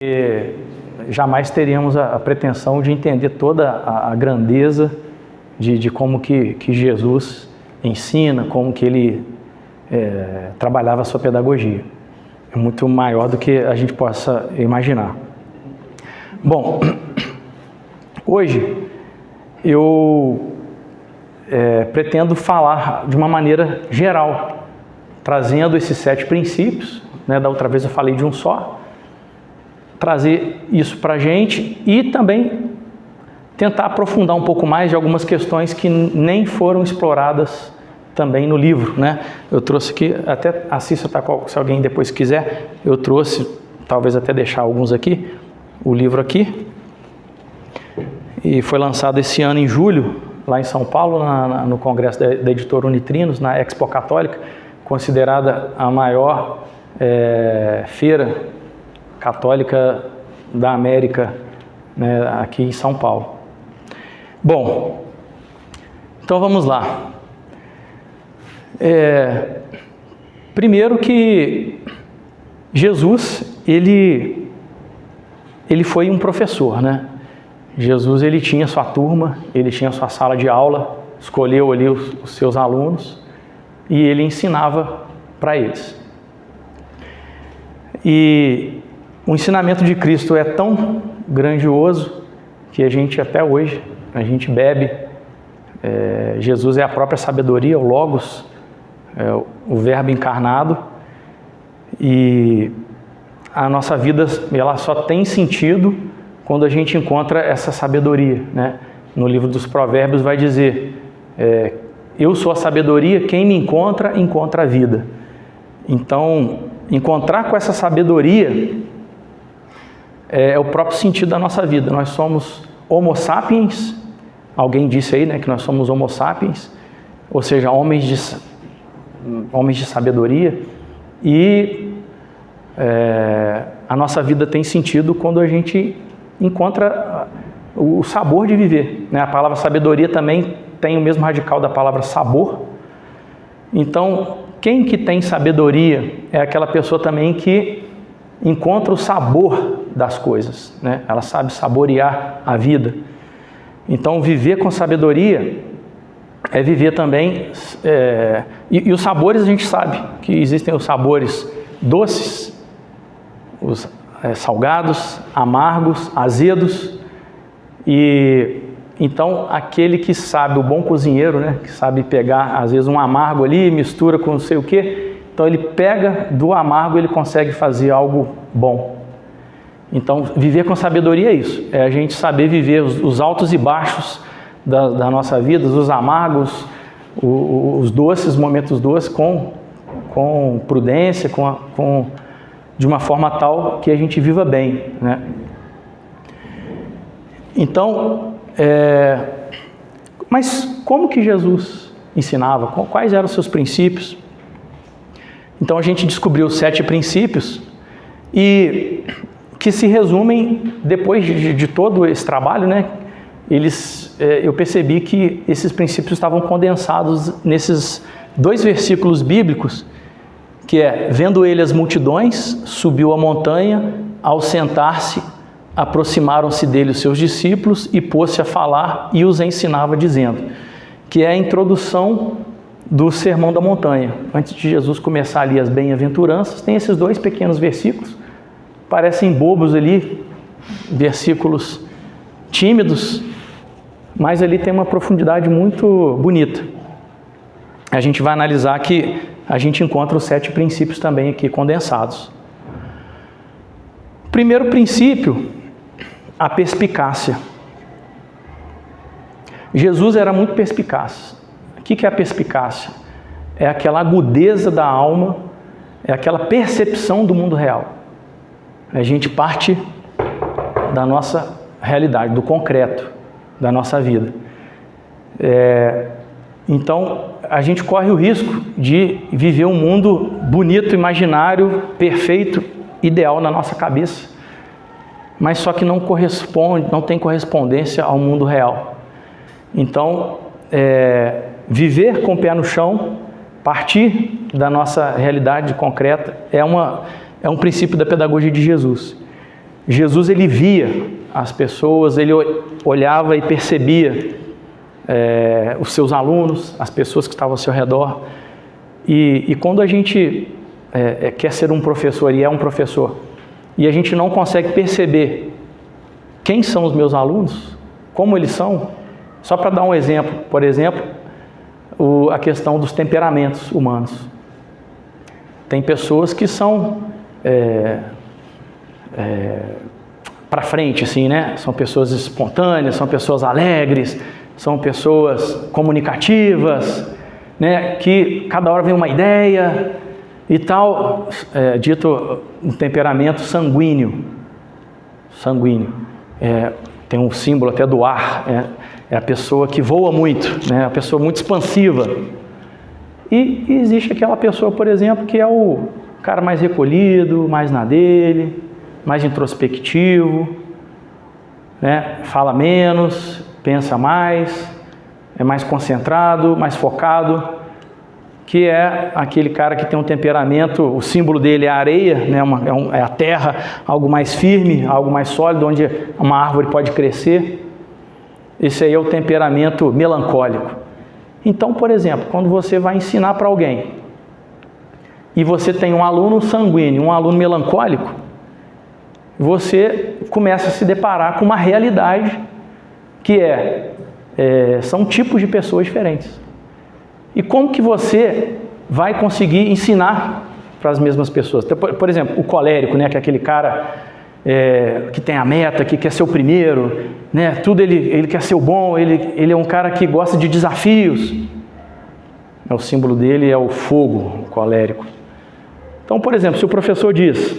E jamais teríamos a pretensão de entender toda a grandeza de como que Jesus ensina, como que ele trabalhava a sua pedagogia. É muito maior do que a gente possa imaginar. Bom, hoje eu pretendo falar de uma maneira geral, trazendo esses 7 princípios, né? Da outra vez eu falei de um só, trazer isso para a gente e também tentar aprofundar um pouco mais de algumas questões que nem foram exploradas também no livro, né? Eu trouxe aqui, até assista, tá, se alguém depois quiser, eu trouxe, talvez até deixar alguns aqui, o livro aqui, e foi lançado esse ano em julho, lá em São Paulo, no Congresso da Editora Unitrinos, na Expo Católica, considerada a maior feira católica da América, né, aqui em São Paulo. Bom, então vamos lá. Primeiro que Jesus, ele foi um professor, né? Jesus, ele tinha sua turma, ele tinha sua sala de aula, escolheu ali os seus alunos e ele ensinava para eles. E o ensinamento de Cristo é tão grandioso que a gente até hoje, a gente bebe. Jesus é a própria sabedoria, o Logos, o Verbo encarnado, e a nossa vida ela só tem sentido quando a gente encontra essa sabedoria, né? No livro dos Provérbios vai dizer, eu sou a sabedoria, quem me encontra, encontra a vida. Então, encontrar com essa sabedoria é o próprio sentido da nossa vida. Nós somos homo sapiens, alguém disse aí, né, que nós somos homo sapiens, ou seja, homens de sabedoria, e a nossa vida tem sentido quando a gente encontra o sabor de viver, né? A palavra sabedoria também tem o mesmo radical da palavra sabor. Então, quem que tem sabedoria é aquela pessoa também que encontra o sabor das coisas, né? Ela sabe saborear a vida. Então, viver com sabedoria é viver também... E os sabores, a gente sabe que existem os sabores doces, os salgados, amargos, azedos. E então, aquele que sabe, o bom cozinheiro, né? Que sabe pegar, às vezes, um amargo ali, mistura com não sei o quê. Então, ele pega do amargo, ele consegue fazer algo bom. Então, viver com sabedoria é isso. É a gente saber viver os altos e baixos da nossa vida, os amargos, os doces, momentos doces, com prudência, de uma forma tal que a gente viva bem, né? Então, mas como que Jesus ensinava? Quais eram os seus princípios? Então, a gente descobriu os 7 princípios e que se resumem, depois de todo esse trabalho, né? Eu percebi que esses princípios estavam condensados nesses 2 versículos bíblicos, que é: vendo ele as multidões, subiu a montanha, ao sentar-se, aproximaram-se dele os seus discípulos e pôs-se a falar e os ensinava, dizendo, que é a introdução do Sermão da Montanha. Antes de Jesus começar ali as bem-aventuranças, tem esses 2 pequenos versículos, parecem bobos ali, versículos tímidos, mas ali tem uma profundidade muito bonita. A gente vai analisar que a gente encontra os 7 princípios também aqui condensados. Primeiro princípio, a perspicácia. Jesus era muito perspicaz. O que é a perspicácia? É aquela agudeza da alma, é aquela percepção do mundo real. A gente parte da nossa realidade, do concreto da nossa vida. Então, a gente corre o risco de viver um mundo bonito, imaginário, perfeito, ideal na nossa cabeça, mas só que não tem correspondência ao mundo real. Então, viver com o pé no chão, partir da nossa realidade concreta, é um princípio da pedagogia de Jesus. Jesus, ele via as pessoas, ele olhava e percebia os seus alunos, as pessoas que estavam ao seu redor. E quando a gente quer ser um professor e é um professor, e a gente não consegue perceber quem são os meus alunos, como eles são, só para dar um exemplo, por exemplo, a questão dos temperamentos humanos. Tem pessoas que são para frente, assim, né? São pessoas espontâneas, são pessoas alegres, são pessoas comunicativas, né? Que cada hora vem uma ideia e tal, dito um temperamento sanguíneo. Tem um símbolo até do ar, é a pessoa que voa muito, né? A pessoa muito expansiva. E existe aquela pessoa, por exemplo, que é o cara mais recolhido, mais na dele, mais introspectivo, né? Fala menos, pensa mais, é mais concentrado, mais focado, que é aquele cara que tem um temperamento, o símbolo dele é a areia, né? É a terra, algo mais firme, algo mais sólido, onde uma árvore pode crescer. Esse aí é o temperamento melancólico. Então, por exemplo, quando você vai ensinar para alguém, e você tem um aluno sanguíneo, um aluno melancólico, você começa a se deparar com uma realidade que são tipos de pessoas diferentes. E como que você vai conseguir ensinar para as mesmas pessoas? Por exemplo, o colérico, né, que é aquele cara que tem a meta, que quer ser o primeiro, né, tudo ele quer ser o bom, ele é um cara que gosta de desafios. O símbolo dele é o fogo, o colérico. Então, por exemplo, se o professor diz,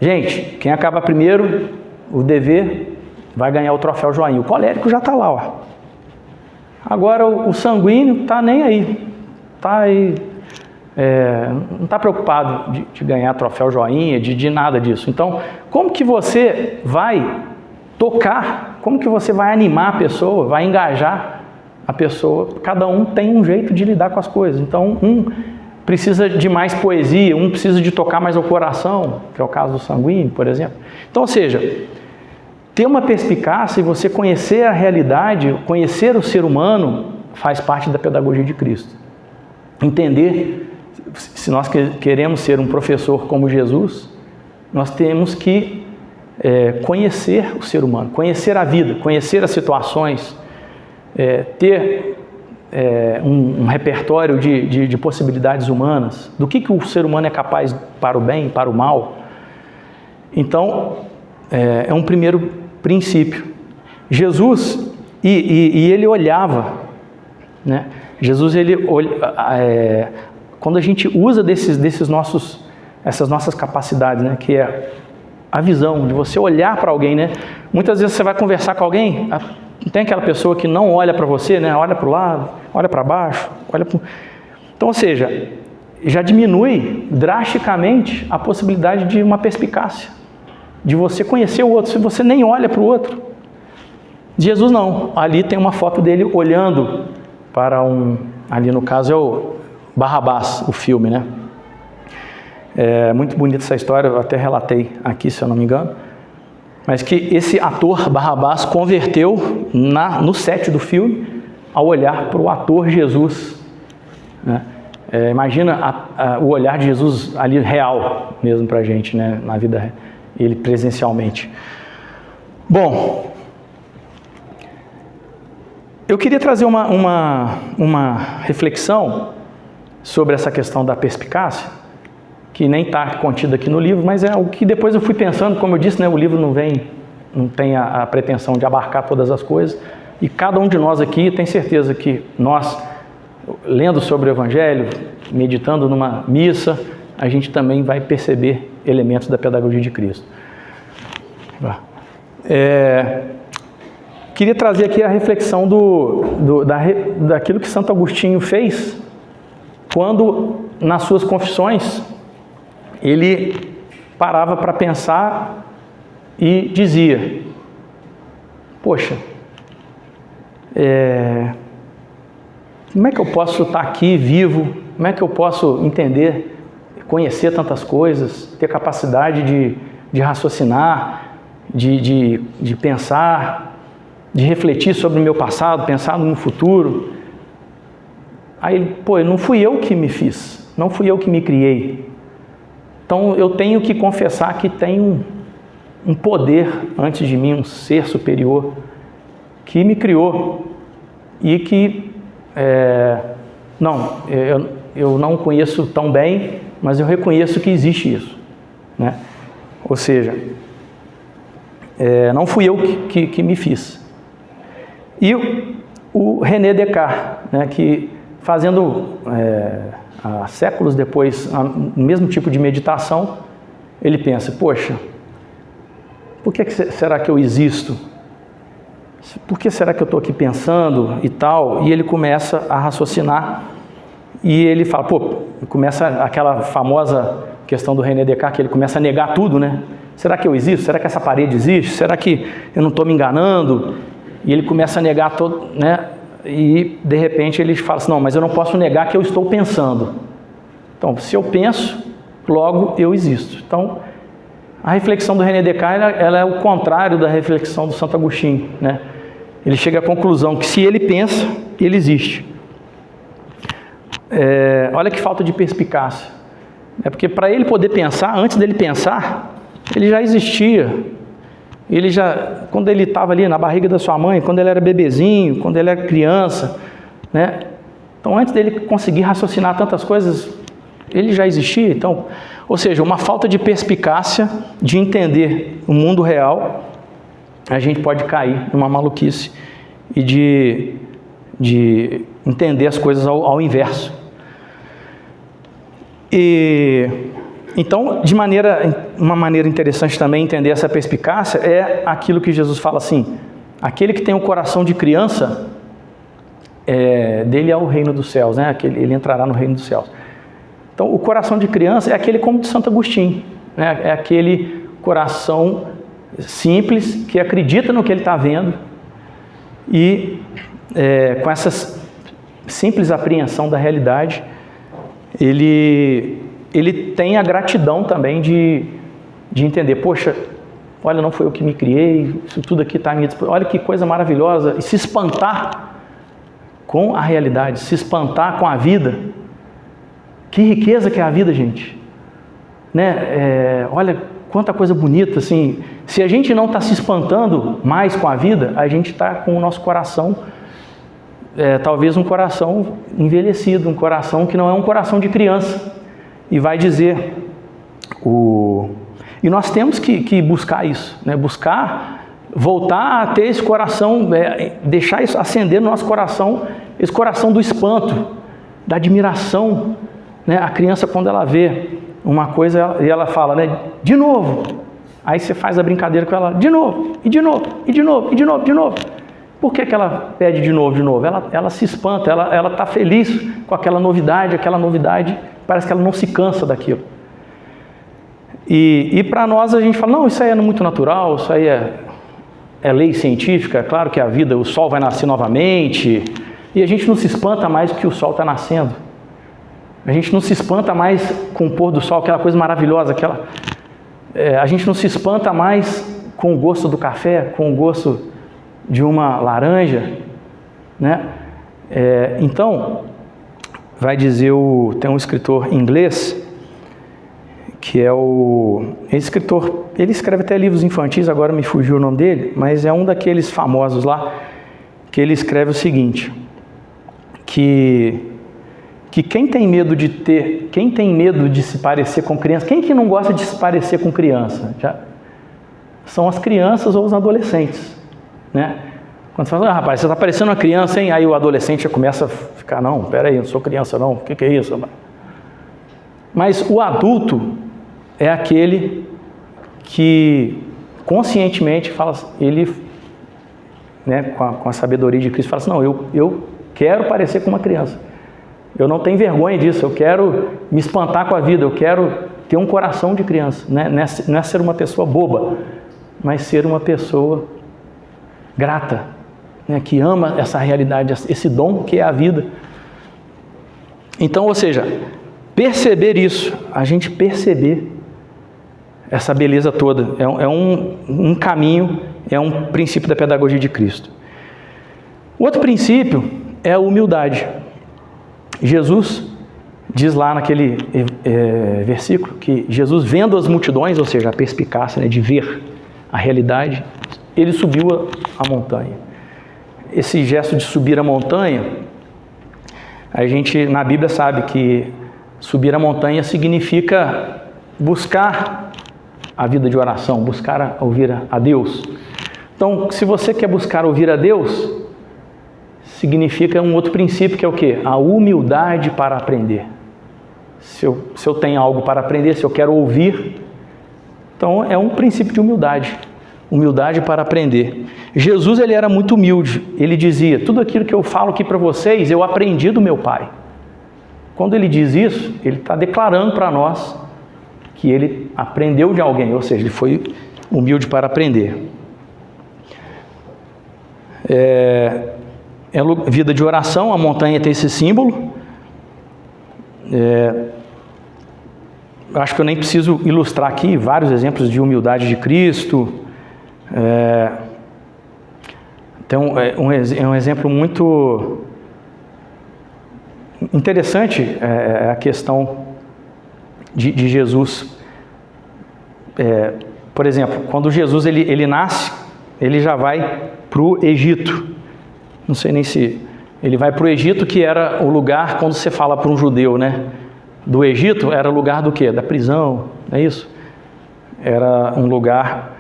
gente, quem acaba primeiro, o dever, vai ganhar o troféu joinha. O colérico já está lá, Agora o sanguíneo está nem aí, está aí, não está preocupado de ganhar troféu joinha, de nada disso. Então, como que você vai tocar, como que você vai animar a pessoa, vai engajar a pessoa? Cada um tem um jeito de lidar com as coisas. Então, um precisa de mais poesia, um precisa de tocar mais ao coração, que é o caso do sanguíneo, por exemplo. Então, ou seja, ter uma perspicácia e você conhecer a realidade, conhecer o ser humano, faz parte da pedagogia de Cristo. Entender, se nós queremos ser um professor como Jesus, nós temos que conhecer o ser humano, conhecer a vida, conhecer as situações, ter um repertório de possibilidades humanas, do que o ser humano é capaz para o bem, para o mal. Então, é um primeiro princípio. Jesus, e ele olhava, né? Jesus, quando a gente usa essas nossas capacidades, né? Que é a visão, de você olhar para alguém, né? Muitas vezes você vai conversar com alguém, tem aquela pessoa que não olha para você, né? Olha para o lado, olha para baixo, Então, ou seja, já diminui drasticamente a possibilidade de uma perspicácia, de você conhecer o outro, se você nem olha para o outro. Jesus não, ali tem uma foto dele olhando para ali no caso é o Barrabás, o filme, né? É muito bonita essa história, eu até relatei aqui, se eu não me engano, mas que esse ator Barrabás converteu no set do filme ao olhar para o ator Jesus, né? Imagina o olhar de Jesus ali real mesmo para a gente, né? Na vida real. Ele presencialmente. Bom, eu queria trazer uma reflexão sobre essa questão da perspicácia, que nem está contida aqui no livro, mas é algo que depois eu fui pensando, como eu disse, né, o livro não tem a pretensão de abarcar todas as coisas, e cada um de nós aqui tem certeza que nós, lendo sobre o Evangelho, meditando numa missa, a gente também vai perceber elementos da pedagogia de Cristo. Queria trazer aqui a reflexão daquilo que Santo Agostinho fez quando, nas suas confissões, ele parava para pensar e dizia: poxa, como é que eu posso estar aqui vivo? Como é que eu posso entender, conhecer tantas coisas, ter capacidade de raciocinar, de pensar, de refletir sobre o meu passado, pensar no futuro. Aí, não fui eu que me fiz, não fui eu que me criei. Então eu tenho que confessar que tem um poder antes de mim, um ser superior, que me criou e que, eu não conheço tão bem, mas eu reconheço que existe isso, né? Ou seja, não fui eu que me fiz. E o René Descartes, né, que fazendo há séculos depois o mesmo tipo de meditação, ele pensa, poxa, por que será que eu existo? Por que será que eu estou aqui pensando e tal? E ele começa a raciocinar e ele fala, começa aquela famosa questão do René Descartes, que ele começa a negar tudo, né? Será que eu existo? Será que essa parede existe? Será que eu não estou me enganando? E ele começa a negar todo, né? E de repente ele fala assim, não, mas eu não posso negar que eu estou pensando. Então, se eu penso, logo eu existo. Então, a reflexão do René Descartes, ela é o contrário da reflexão do Santo Agostinho, né? Ele chega à conclusão que se ele pensa, ele existe. Olha que falta de perspicácia. Porque para ele poder pensar, antes dele pensar, ele já existia. Quando ele estava ali na barriga da sua mãe, quando ele era bebezinho, quando ele era criança, né? Então, antes dele conseguir raciocinar tantas coisas, ele já existia. Então, ou seja, uma falta de perspicácia de entender o mundo real, a gente pode cair numa maluquice e de entender as coisas ao inverso. Então, uma maneira interessante também entender essa perspicácia é aquilo que Jesus fala assim, aquele que tem um coração de criança, dele é o reino dos céus, né? Ele entrará no reino dos céus. Então, o coração de criança é aquele como de Santo Agostinho, né? É aquele coração simples, que acredita no que ele está vendo e com essa simples apreensão da realidade, ele tem a gratidão também de entender, poxa, olha, não foi eu que me criei, isso tudo aqui está à minha disposição, olha que coisa maravilhosa, e se espantar com a realidade, se espantar com a vida. Que riqueza que é a vida, gente, né? Olha quanta coisa bonita, assim. Se a gente não está se espantando mais com a vida, a gente está com o nosso coração, talvez um coração envelhecido, um coração que não é um coração de criança. E vai dizer, e nós temos que buscar isso, né? Buscar voltar a ter esse coração, deixar isso acender no nosso coração, esse coração do espanto, da admiração, né? A criança, quando ela vê uma coisa e ela fala, né, de novo, aí você faz a brincadeira com ela, de novo, e de novo, e de novo, e de novo, de novo. Por que ela pede de novo, de novo? Ela se espanta, ela está feliz com aquela novidade parece que ela não se cansa daquilo. E para nós a gente fala, não, isso aí é muito natural, isso aí é lei científica, é claro que a vida, o sol vai nascer novamente, e a gente não se espanta mais que o sol está nascendo. A gente não se espanta mais com o pôr do sol, aquela coisa maravilhosa, a gente não se espanta mais com o gosto do café, com o gosto de uma laranja, né? Então, vai dizer, tem um escritor inglês, que esse escritor, ele escreve até livros infantis, agora me fugiu o nome dele, mas é um daqueles famosos lá, que ele escreve o seguinte, que quem tem medo de se parecer com criança, quem que não gosta de se parecer com criança? São as crianças ou os adolescentes, né? Quando você fala, rapaz, você está parecendo uma criança, hein? Aí o adolescente já começa a ficar, não, peraí, eu não sou criança não, o que é isso? Mas o adulto é aquele que conscientemente fala, ele, né, com a sabedoria de Cristo, fala assim, não, eu quero parecer com uma criança. Eu não tenho vergonha disso, eu quero me espantar com a vida, eu quero ter um coração de criança, né? Não é ser uma pessoa boba, mas ser uma pessoa grata, né? Que ama essa realidade, esse dom que é a vida. Então, ou seja, perceber isso, a gente perceber essa beleza toda. É um caminho, é um princípio da pedagogia de Cristo. O outro princípio é a humildade. Jesus diz lá naquele versículo que Jesus, vendo as multidões, ou seja, a perspicácia, né, de ver a realidade, ele subiu a montanha. Esse gesto de subir a montanha, a gente na Bíblia sabe que subir a montanha significa buscar a vida de oração, buscar ouvir a Deus. Então, se você quer buscar ouvir a Deus, significa um outro princípio, que é o quê? A humildade para aprender. Se eu tenho algo para aprender, se eu quero ouvir, então é um princípio de humildade. Humildade para aprender. Jesus, ele era muito humilde. Ele dizia, tudo aquilo que eu falo aqui para vocês, eu aprendi do meu Pai. Quando ele diz isso, ele está declarando para nós que ele aprendeu de alguém, ou seja, ele foi humilde para aprender. Vida de oração, a montanha tem esse símbolo. Acho que eu nem preciso ilustrar aqui vários exemplos de humildade de Cristo. Então, um exemplo muito interessante a questão de Jesus. Por exemplo, quando Jesus ele nasce, ele já vai para o Egito. Não sei nem se... Ele vai para o Egito, que era o lugar, quando você fala para um judeu, né? Do Egito, era o lugar do quê? Da prisão, não é isso? Era um lugar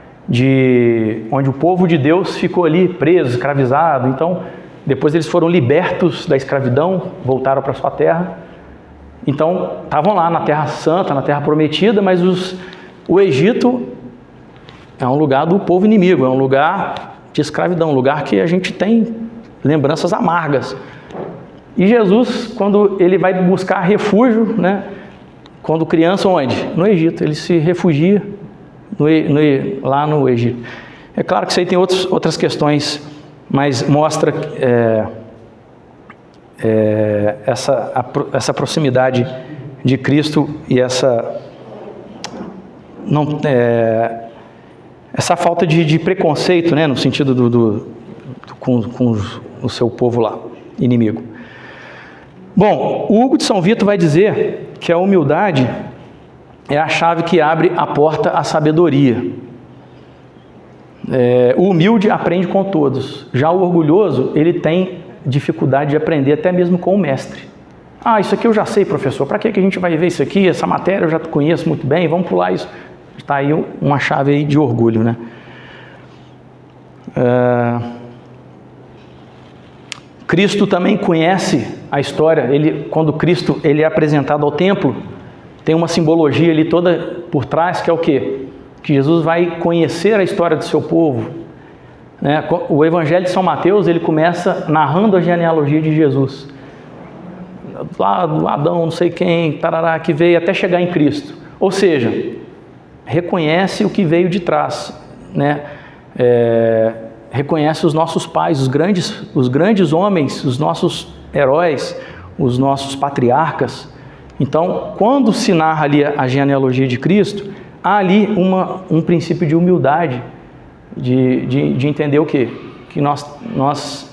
onde o povo de Deus ficou ali preso, escravizado. Então, depois eles foram libertos da escravidão, voltaram para sua terra. Então, estavam lá na Terra Santa, na Terra Prometida, mas o Egito é um lugar do povo inimigo, é um lugar de escravidão, um lugar que a gente tem lembranças amargas. E Jesus, quando ele vai buscar refúgio, né? Quando criança, onde? No Egito, ele se refugia lá no Egito. É claro que isso aí tem outras questões, mas mostra essa proximidade de Cristo e essa falta de preconceito, né, no sentido com o seu povo lá, inimigo. Bom, o Hugo de São Vito vai dizer que a humildade é a chave que abre a porta à sabedoria. O humilde aprende com todos. Já o orgulhoso, ele tem dificuldade de aprender até mesmo com o mestre. Isso aqui eu já sei, professor. Para que a gente vai ver isso aqui? Essa matéria eu já conheço muito bem. Vamos pular isso. Está aí uma chave aí de orgulho, né? Cristo também conhece a história. Quando Cristo ele é apresentado ao templo, tem uma simbologia ali toda por trás, que é o quê? Que Jesus vai conhecer a história do seu povo. Né? O Evangelho de São Mateus, ele começa narrando a genealogia de Jesus. Lá do Adão, não sei quem, tarará, que veio até chegar em Cristo. Ou seja, reconhece o que veio de trás, né? Reconhece os nossos pais, os grandes homens, os nossos heróis, os nossos patriarcas. Então, quando se narra ali a genealogia de Cristo, há ali um princípio de humildade, de entender o quê? Que nós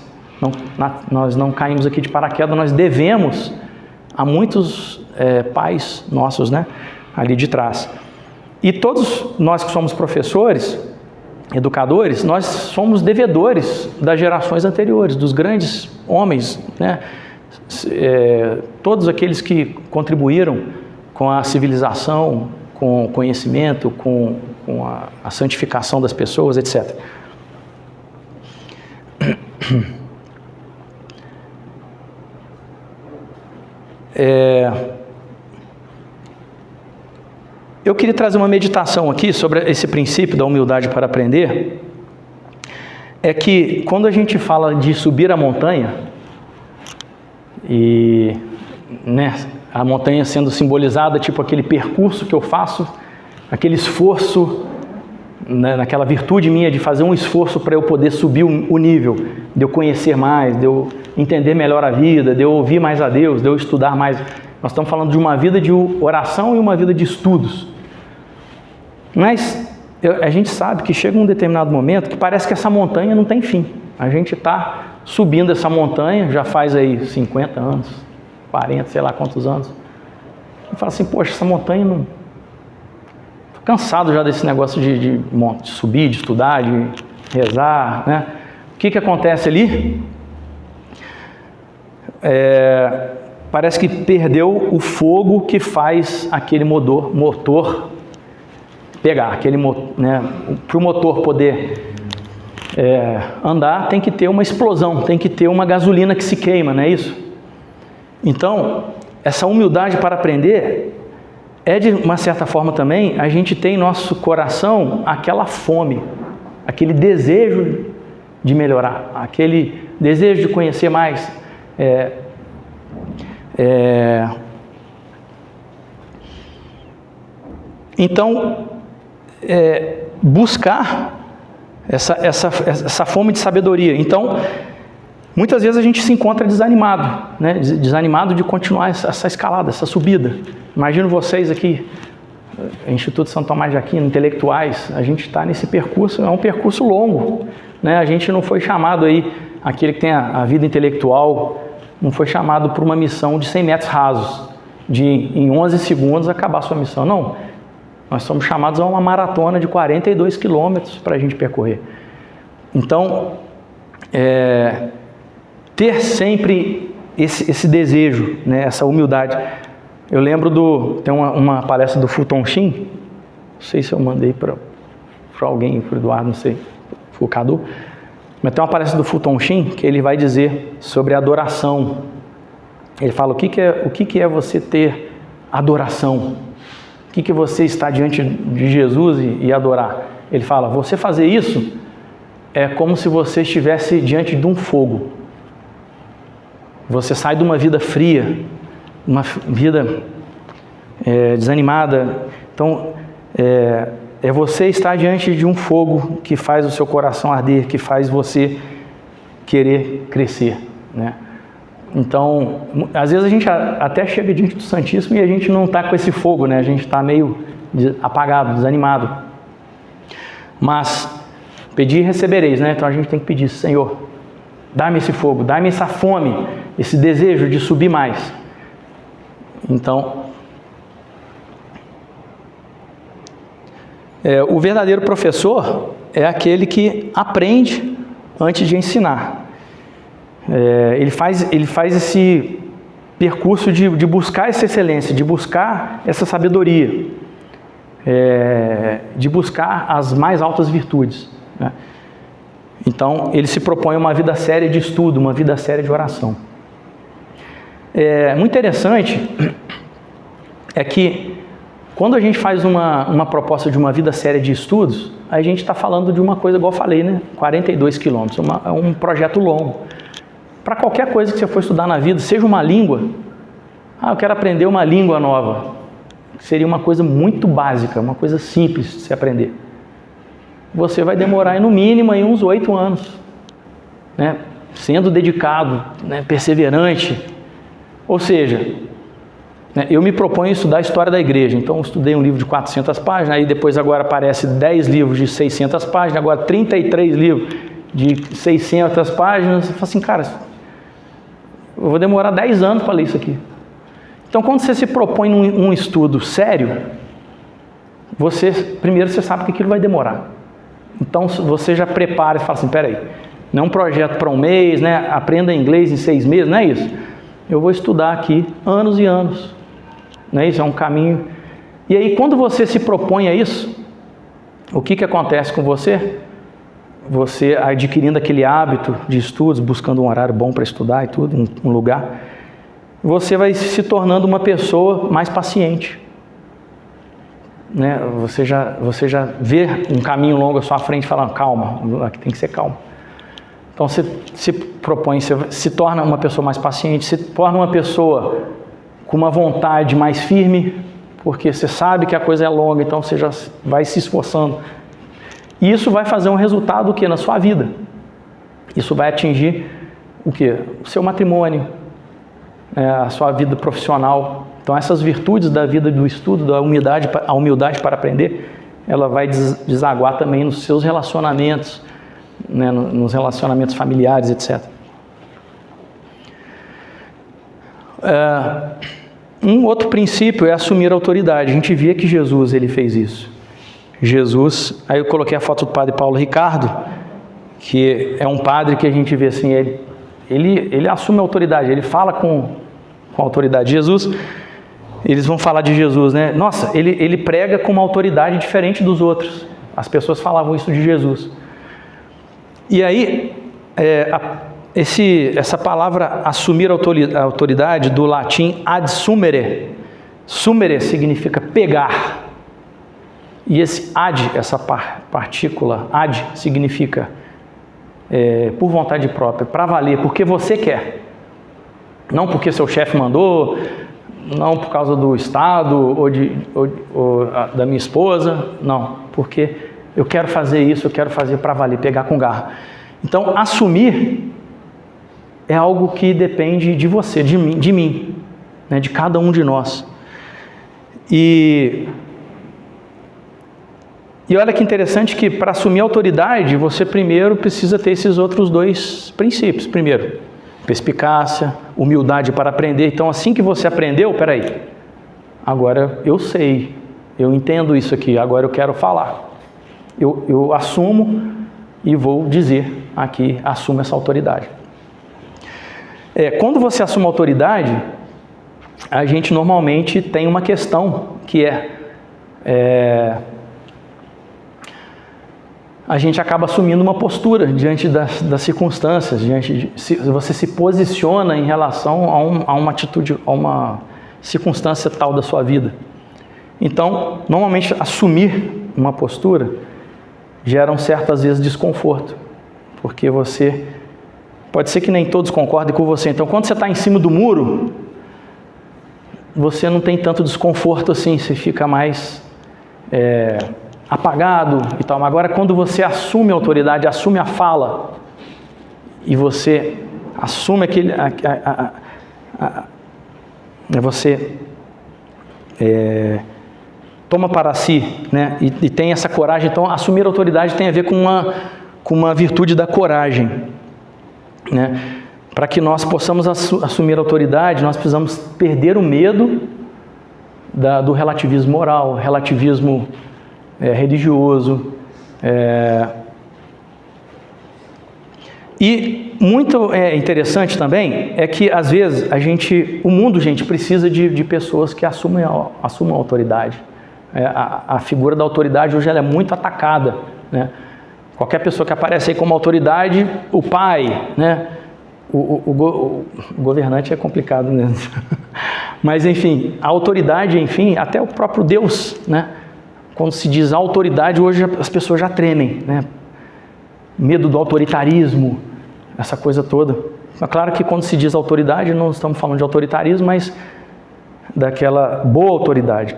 não caímos aqui de paraquedas, nós devemos a muitos pais nossos, né, ali de trás. E todos nós que somos professores, educadores, nós somos devedores das gerações anteriores, dos grandes homens, né? Todos aqueles que contribuíram com a civilização, com o conhecimento, com a santificação das pessoas, etc. Eu queria trazer uma meditação aqui sobre esse princípio da humildade para aprender. É que quando a gente fala de subir a montanha, e né, a montanha sendo simbolizada, tipo aquele percurso que eu faço, aquele esforço, né, naquela virtude minha de fazer um esforço para eu poder subir o nível, de eu conhecer mais, de eu entender melhor a vida, de eu ouvir mais a Deus, de eu estudar mais. Nós estamos falando de uma vida de oração e uma vida de estudos. Mas a gente sabe que chega um determinado momento que parece que essa montanha não tem fim. A gente está subindo essa montanha, já faz aí 50 anos, 40, sei lá quantos anos. E fala assim, poxa, essa montanha não... Estou cansado já desse negócio de subir, de estudar, de rezar, né? O que acontece ali? Parece que perdeu o fogo que faz aquele motor pegar, né? Para o motor poder andar, tem que ter uma explosão, tem que ter uma gasolina que se queima, não é isso? Então, essa humildade para aprender de uma certa forma também, a gente tem em nosso coração aquela fome, aquele desejo de melhorar, aquele desejo de conhecer mais. Então, buscar essa fome de sabedoria. Então, muitas vezes a gente se encontra desanimado, né? Desanimado de continuar essa escalada, essa subida. Imagino vocês aqui, Instituto Santo Tomás de Aquino, intelectuais, a gente está nesse percurso, é um percurso longo, né? A gente não foi chamado aí, aquele que tem a vida intelectual, não foi chamado por uma missão de 100 metros rasos, de em 11 segundos acabar a sua missão, não. Nós somos chamados a uma maratona de 42 quilômetros para a gente percorrer. Então, ter sempre esse desejo, né, essa humildade. Eu lembro tem uma palestra do Fulton Sheen, não sei se eu mandei para alguém, para o Eduardo, não sei, para o Cadu, mas tem uma palestra do Fulton Sheen que ele vai dizer sobre adoração. Ele fala o que é você ter adoração. O que você está diante de Jesus e adorar? Ele fala, você fazer isso é como se você estivesse diante de um fogo. Você sai de uma vida fria, uma vida desanimada. Então, você estar diante de um fogo que faz o seu coração arder, que faz você querer crescer, né? Então, às vezes a gente até chega diante do Santíssimo e a gente não está com esse fogo, né? A gente está meio apagado, desanimado. Mas, pedir e recebereis, né? Então a gente tem que pedir, Senhor, dá-me esse fogo, dá-me essa fome, esse desejo de subir mais. Então, o verdadeiro professor é aquele que aprende antes de ensinar. Ele faz esse percurso de buscar essa excelência, de buscar essa sabedoria, de buscar as mais altas virtudes, né? Então, ele se propõe uma vida séria de estudo, uma vida séria de oração. Muito interessante que quando a gente faz uma proposta de uma vida séria de estudos, a gente está falando de uma coisa, igual eu falei, né? 42 quilômetros, é um projeto longo. Para qualquer coisa que você for estudar na vida, seja uma língua, eu quero aprender uma língua nova, seria uma coisa muito básica, uma coisa simples de se aprender. Você vai demorar no mínimo aí uns 8 anos, né? Sendo dedicado, né? Perseverante. Ou seja, né? Eu me proponho a estudar a história da igreja, então eu estudei um livro de 400 páginas, aí depois agora aparece 10 livros de 600 páginas, agora 33 livros de 600 páginas, você fala assim, cara, eu vou demorar 10 anos para ler isso aqui. Então, quando você se propõe um estudo sério, primeiro você sabe que aquilo vai demorar. Então, você já prepara e fala assim, peraí, não é um projeto para um mês, né? Aprenda inglês em 6 meses, não é isso. Eu vou estudar aqui anos e anos. Não é isso? É um caminho. E aí, quando você se propõe a isso, o que acontece com você? Você adquirindo aquele hábito de estudos, buscando um horário bom para estudar e tudo, um lugar, você vai se tornando uma pessoa mais paciente, né? Você já vê um caminho longo à sua frente e fala, calma, aqui tem que ser calmo. Então você se propõe, você se torna uma pessoa mais paciente, se torna uma pessoa com uma vontade mais firme, porque você sabe que a coisa é longa, então você já vai se esforçando. E isso vai fazer um resultado o quê? Na sua vida. Isso vai atingir o quê? O seu matrimônio, a sua vida profissional. Então essas virtudes da vida do estudo, a humildade para aprender, ela vai desaguar também nos seus relacionamentos, né, nos relacionamentos familiares, etc. Um outro princípio é assumir a autoridade. A gente via que Jesus, ele fez isso. Jesus, aí eu coloquei a foto do padre Paulo Ricardo, que é um padre que a gente vê assim, ele assume a autoridade, ele fala com autoridade. Jesus, eles vão falar de Jesus, né? Nossa, ele prega com uma autoridade diferente dos outros. As pessoas falavam isso de Jesus. E aí, essa palavra assumir a autoridade, do latim ad sumere, sumere significa pegar. E esse ad, essa partícula, ad, significa por vontade própria, para valer, porque você quer. Não porque seu chefe mandou, não por causa do Estado ou da minha esposa, não, porque eu quero fazer isso, eu quero fazer para valer, pegar com garra. Então, assumir é algo que depende de você, de mim, né, de cada um de nós. E olha que interessante que para assumir a autoridade, você primeiro precisa ter esses outros dois princípios. Primeiro, perspicácia, humildade para aprender. Então, assim que você aprendeu, peraí, agora eu sei, eu entendo isso aqui, agora eu quero falar. Eu assumo e vou dizer aqui, assumo essa autoridade. Quando você assume a autoridade, a gente normalmente tem uma questão que a gente acaba assumindo uma postura diante das circunstâncias, você se posiciona em relação a uma atitude, a uma circunstância tal da sua vida. Então, normalmente assumir uma postura gera certas vezes desconforto, porque pode ser que nem todos concordem com você. Então, quando você está em cima do muro, você não tem tanto desconforto assim, você fica mais apagado e tal. Mas agora, quando você assume a autoridade, assume a fala, e você assume você toma para si, né? E tem essa coragem. Então, assumir a autoridade tem a ver com uma virtude da coragem, né? Para que nós possamos assumir a autoridade, nós precisamos perder o medo do relativismo moral, relativismo religioso. E muito interessante também é que, às vezes, o mundo, precisa de pessoas que assumam a autoridade. A figura da autoridade hoje ela é muito atacada, né? Qualquer pessoa que aparece aí como autoridade, o pai, né? O governante é complicado mesmo. Mas, enfim, a autoridade, enfim, até o próprio Deus, né? Quando se diz autoridade, hoje as pessoas já tremem, né? Medo do autoritarismo, essa coisa toda. É claro que quando se diz autoridade, não estamos falando de autoritarismo, mas daquela boa autoridade.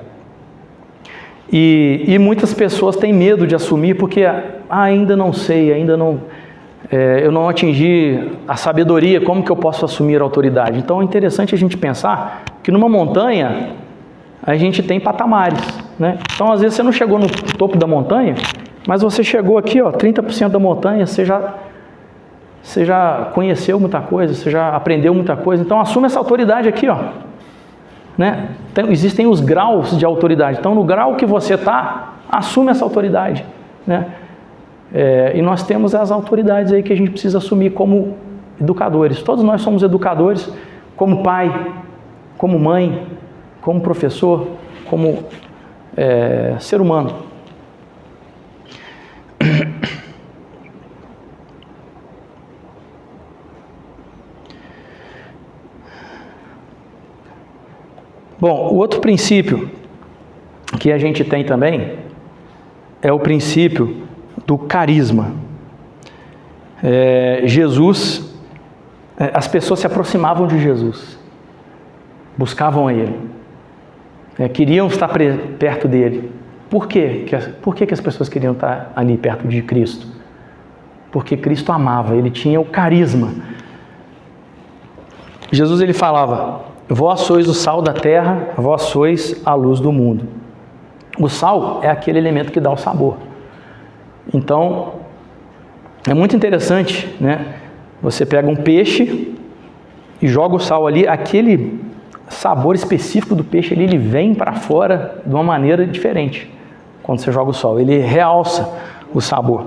E muitas pessoas têm medo de assumir porque ainda não sei, eu não atingi a sabedoria, como que eu posso assumir a autoridade? Então é interessante a gente pensar que numa montanha a gente tem patamares, né? Então às vezes você não chegou no topo da montanha, mas você chegou aqui, 30% da montanha, você já conheceu muita coisa, você já aprendeu muita coisa, então assume essa autoridade aqui, né? Então, existem os graus de autoridade, então no grau que você está, assume essa autoridade, né? E nós temos as autoridades aí que a gente precisa assumir como educadores. Todos nós somos educadores, como pai, como mãe, como professor, como ser humano. Bom, o outro princípio que a gente tem também é o princípio do carisma. Jesus, as pessoas se aproximavam de Jesus, buscavam Ele, queriam estar perto dEle. Por quê? Por que as pessoas queriam estar ali perto de Cristo? Porque Cristo amava, Ele tinha o carisma. Jesus, Ele falava: vós sois o sal da terra, vós sois a luz do mundo. O sal é aquele elemento que dá o sabor. Então, é muito interessante, né? Você pega um peixe e joga o sal ali, aquele sabor específico do peixe ali, ele vem para fora de uma maneira diferente quando você joga o sal. Ele realça o sabor.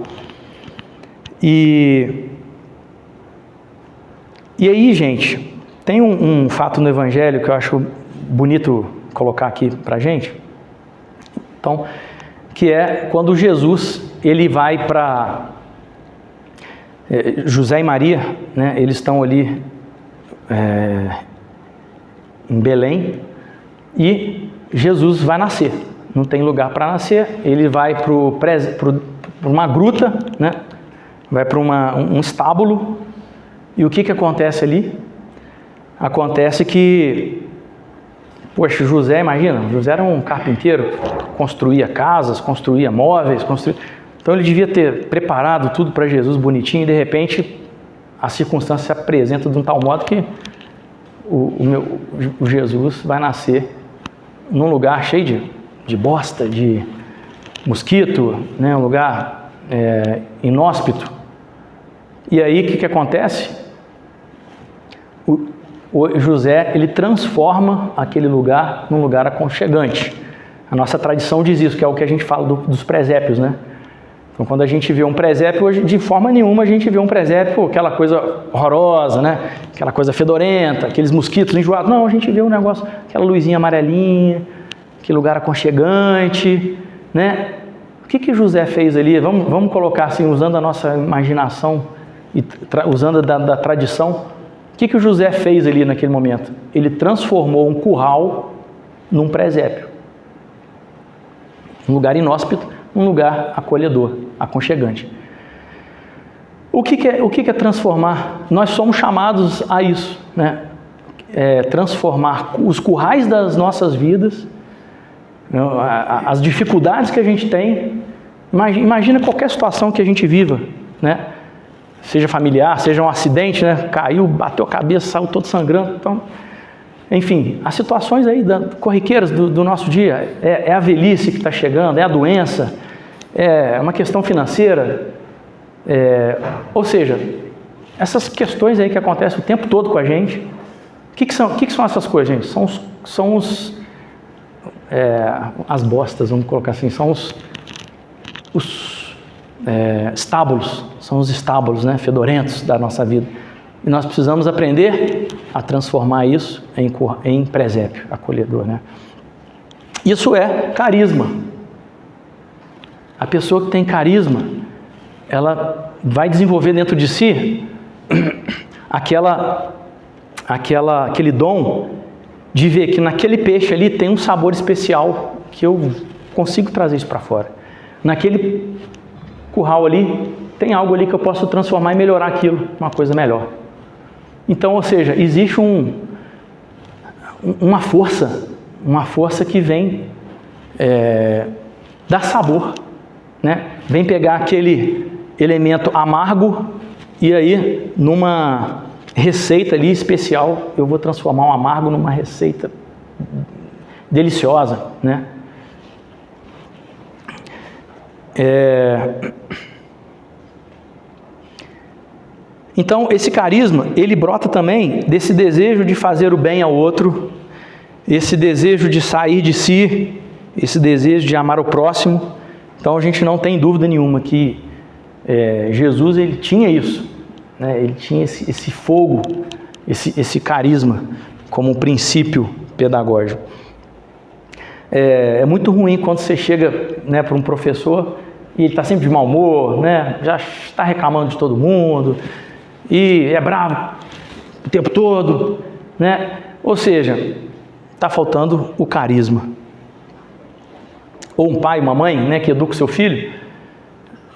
E aí, gente, tem um fato no Evangelho que eu acho bonito colocar aqui para a gente. Então, que é quando Jesus, ele vai para... José e Maria, né, eles estão ali em Belém, e Jesus vai nascer. Não tem lugar para nascer, ele vai para uma gruta, né, vai para um estábulo, e o que acontece ali? Acontece que, poxa, José, imagina, José era um carpinteiro, construía casas, construía móveis, então ele devia ter preparado tudo para Jesus bonitinho, e de repente a circunstância se apresenta de um tal modo que o Jesus vai nascer num lugar cheio de bosta, de mosquito, né, um lugar inóspito. E aí o que acontece? O José, ele transforma aquele lugar num lugar aconchegante. A nossa tradição diz isso, que é o que a gente fala dos presépios, né? Então, quando a gente vê um presépio, hoje, de forma nenhuma a gente vê um presépio, aquela coisa horrorosa, né? Aquela coisa fedorenta, aqueles mosquitos enjoados. Não, a gente vê um negócio, aquela luzinha amarelinha, aquele lugar aconchegante, né? O que José fez ali? Vamos colocar assim, usando a nossa imaginação e usando da tradição. O que o José fez ali naquele momento? Ele transformou um curral num presépio. Um lugar inóspito, um lugar acolhedor, aconchegante. O que é transformar? Nós somos chamados a isso, né? Transformar os currais das nossas vidas, as dificuldades que a gente tem. Imagina qualquer situação que a gente viva, né? Seja familiar, seja um acidente, né? Caiu, bateu a cabeça, saiu todo sangrando. Então, enfim, as situações aí corriqueiras do nosso dia, é a velhice que está chegando, é a doença, é uma questão financeira, ou seja, essas questões aí que acontecem o tempo todo com a gente. O que são essas coisas, gente? São as bostas, vamos colocar assim, são os estábulos, são os estábulos, né, fedorentos da nossa vida. E nós precisamos aprender a transformar isso em presépio, acolhedor, né? Isso é carisma. A pessoa que tem carisma, ela vai desenvolver dentro de si aquele dom de ver que naquele peixe ali tem um sabor especial, que eu consigo trazer isso para fora. Naquele curral ali, tem algo ali que eu posso transformar e melhorar aquilo, uma coisa melhor. Então, ou seja, existe uma força que vem dar sabor, né? Vem pegar aquele elemento amargo e aí, numa receita ali especial, eu vou transformar o amargo numa receita deliciosa, né? Então, esse carisma, ele brota também desse desejo de fazer o bem ao outro, esse desejo de sair de si, esse desejo de amar o próximo. Então, a gente não tem dúvida nenhuma que Jesus, ele tinha isso, né? Ele tinha esse fogo, esse carisma como um princípio pedagógico. É muito ruim quando você chega, né, para um professor e ele está sempre de mau humor, né? Já está reclamando de todo mundo e é bravo o tempo todo, né? Ou seja, está faltando o carisma. Ou um pai, uma mãe, né, que educa o seu filho.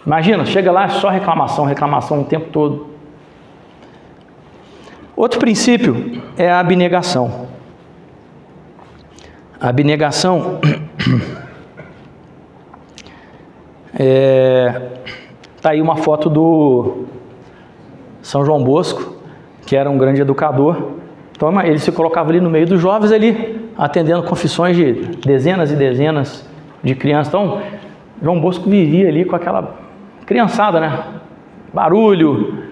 Imagina, chega lá, só reclamação o tempo todo. Outro princípio é a abnegação. A abnegação tá aí uma foto do São João Bosco, que era um grande educador. Então ele se colocava ali no meio dos jovens ali, atendendo confissões de dezenas e dezenas de criança. Então, João Bosco vivia ali com aquela criançada, né? Barulho,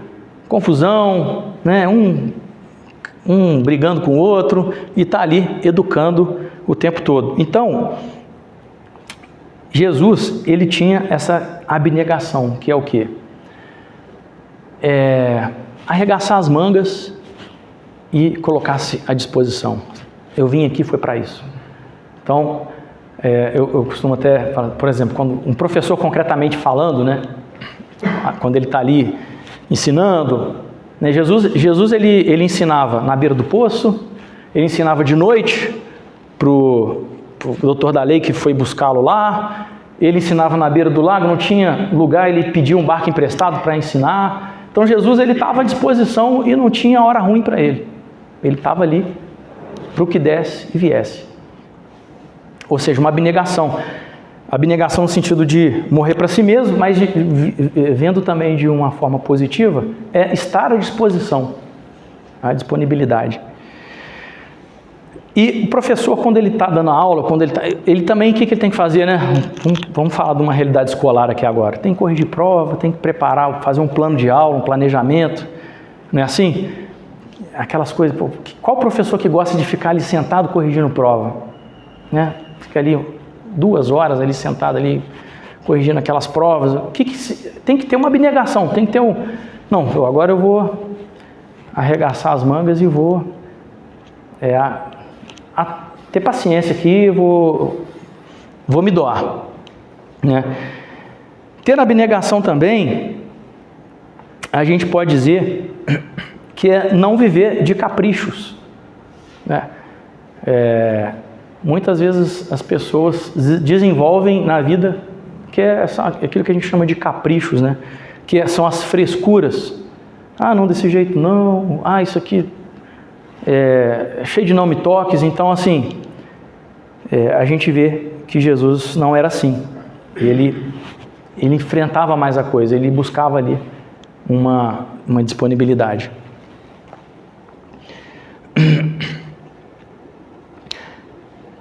confusão, né? Um brigando com o outro e está ali educando o tempo todo. Então, Jesus, ele tinha essa abnegação, que é o quê? Arregaçar as mangas e colocar-se à disposição. Eu vim aqui, foi para isso. Então, eu costumo até falar, por exemplo, quando um professor concretamente falando, né, quando ele está ali ensinando, né, Jesus ele ensinava na beira do poço, ele ensinava de noite para o doutor da lei que foi buscá-lo lá, ele ensinava na beira do lago, não tinha lugar, ele pedia um barco emprestado para ensinar. Então Jesus ele estava à disposição e não tinha hora ruim para ele. Ele estava ali para o que desse e viesse. Ou seja, uma abnegação. Abnegação no sentido de morrer para si mesmo, mas vendo também de uma forma positiva, é estar à disposição, a disponibilidade. E o professor, quando ele está dando aula, ele também, o que ele tem que fazer, né? Vamos falar de uma realidade escolar aqui agora. Tem que corrigir prova, tem que preparar, fazer um plano de aula, um planejamento, não é assim? Aquelas coisas, qual professor que gosta de ficar ali sentado corrigindo prova? Né? Fica ali 2 horas ali sentado ali, corrigindo aquelas provas. Tem que ter uma abnegação, tem que ter não, agora eu vou arregaçar as mangas e vou ter paciência aqui, vou me doar. Né? Ter abnegação também, a gente pode dizer que é não viver de caprichos. Né? Muitas vezes as pessoas desenvolvem na vida que é aquilo que a gente chama de caprichos, né? Que são as frescuras. Não, desse jeito não. Isso aqui é cheio de não me toques. Então, assim, a gente vê que Jesus não era assim. Ele enfrentava mais a coisa, ele buscava ali uma disponibilidade.